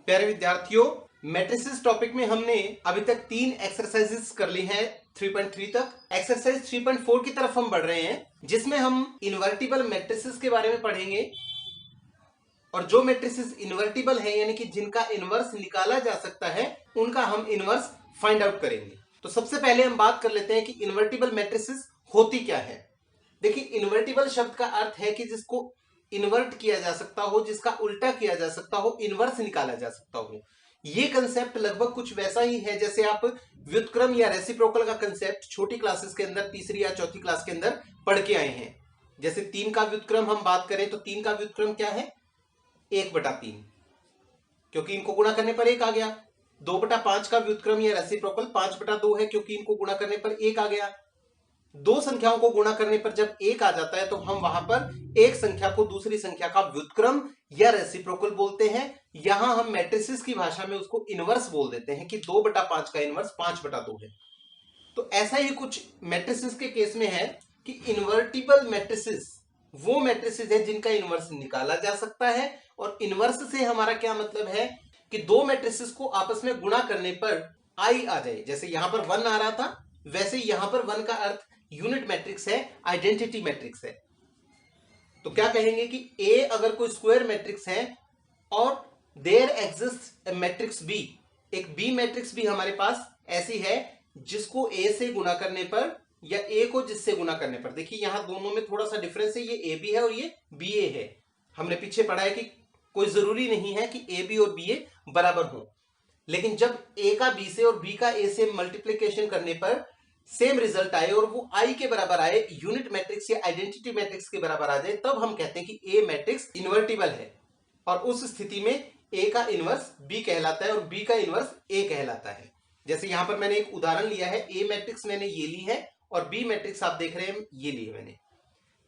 प्यारे विद्यार्थियों, matrices topic में हमने अभी तक 3 एक्सरसाइजेस कर ली हैं 3.3 तक। एक्सरसाइज 3.4 की तरफ हम बढ़ रहे हैं, जिसमें हम इन्वर्टिबल मैट्रिसेस के बारे में पढ़ेंगे। और जो मैट्रिसेस इन्वर्टिबल है यानी कि जिनका इनवर्स निकाला जा सकता है, उनका हम इनवर्स फाइंड आउट करेंगे। तो सबसे पहले हम बात कर लेते हैं कि इन्वर्टिबल मैट्रिसेस होती क्या है। देखिए, इन्वर्टिबल शब्द का अर्थ है कि जिसको इन्वर्ट किया जा सकता हो, जिसका उल्टा किया जा सकता हो, इनवर्स निकाला जा सकता हो। ये कंसेप्ट लगभग कुछ वैसा ही है जैसे आप व्युत्क्रम या रेसिप्रोकल का कंसेप्ट छोटी क्लासेस के अंदर, तीसरी या चौथी क्लास के अंदर पढ़ के आए हैं। जैसे 3 का व्युत्क्रम हम बात करें तो 3 का व्युत्क्रम क्या है? 1/3, क्योंकि इनको गुणा करने पर 1 आ गया। 2/5 का व्युत्क्रम या रेसिप्रोकल 5/2 है, क्योंकि इनको गुणा करने पर 1 आ गया। दो संख्याओं को गुणा करने पर जब 1 आ जाता है तो हम वहां पर एक संख्या को दूसरी संख्या का व्युत्क्रम या रेसिप्रोकल बोलते हैं। यहां हम मैट्रिसेस की भाषा में उसको इनवर्स बोल देते हैं कि 2/5 का इनवर्स 5/2 है। तो ऐसा ही कुछ मैट्रिसेस के केस में है कि इन्वर्टिबल मैट्रिसेस वो मैट्रिसेस है जिनका इनवर्स निकाला जा सकता है। और इनवर्स से हमारा क्या मतलब है कि दो मैट्रिसेस को आपस में गुणा करने पर आई आ जाए। जैसे यहां पर 1 आ रहा था, वैसे यहां पर 1 का अर्थ यूनिट मैट्रिक्स है, आइडेंटिटी मैट्रिक्स है। तो क्या कहेंगे कि ए अगर कोई स्क्वायर मैट्रिक्स है और देयर एग्जिस्ट मैट्रिक्स बी, एक बी मैट्रिक्स भी हमारे पास ऐसी है जिसको ए से गुणा करने पर या ए को जिससे गुणा करने पर, देखिए यहां दोनों में थोड़ा सा डिफरेंस है, ये ए बी है और ये बी ए है। हमने पीछे पढ़ा है कि कोई जरूरी नहीं है कि ए बी और बी ए बराबर हो, लेकिन जब ए का बी से और बी का ए से मल्टीप्लीकेशन करने पर सेम रिजल्ट आए और वो आई के बराबर आए, यूनिट मैट्रिक्स या आइडेंटिटी मैट्रिक्स के बराबर आ जाए, तब हम कहते हैं कि ए मैट्रिक्स इन्वर्टिबल है। और उस स्थिति में ए का इनवर्स बी कहलाता है और बी का इनवर्स ए कहलाता है। जैसे यहां पर मैंने एक उदाहरण लिया है, ए मैट्रिक्स मैंने ये ली है और बी मैट्रिक्स आप देख रहे हैं ये ली है मैंने।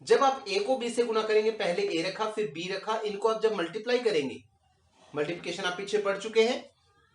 जब आप ए को बी से गुणा करेंगे, पहले ए रखा फिर बी रखा, इनको आप जब मल्टीप्लाई करेंगे, मल्टीप्लिकेशन आप पीछे पढ़ चुके हैं,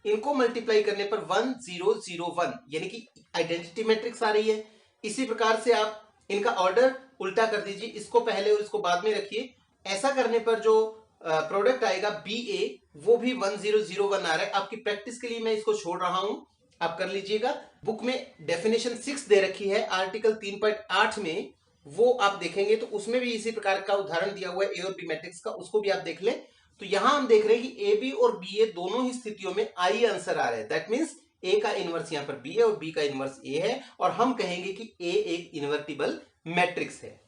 इनको मल्टीप्लाई करने पर 1 0 0 1 यानी कि आइडेंटिटी मैट्रिक्स आ रही है। इसी प्रकार से आप इनका ऑर्डर उल्टा कर दीजिए, इसको पहले और इसको बाद में रखिए। ऐसा करने पर जो प्रोडक्ट आएगा बी ए, वो भी 1 0 0 1 आ रहा है। आपकी प्रैक्टिस के लिए मैं इसको छोड़ रहा हूं, आप कर लीजिएगा। बुक में डेफिनेशन 6 दे रखी है आर्टिकल 3.8 में, वो आप देखेंगे तो उसमें भी इसी प्रकार का उदाहरण दिया हुआ है ए और बी मैट्रिक्स का, उसको भी आप देख लें। तो यहां हम देख रहे हैं कि ए बी और बी ए दोनों ही स्थितियों में आई आंसर आ रहा है। दैट मींस ए का इनवर्स यहां पर बी है और बी का इनवर्स ए है, और हम कहेंगे कि ए एक इन्वर्टिबल मैट्रिक्स है।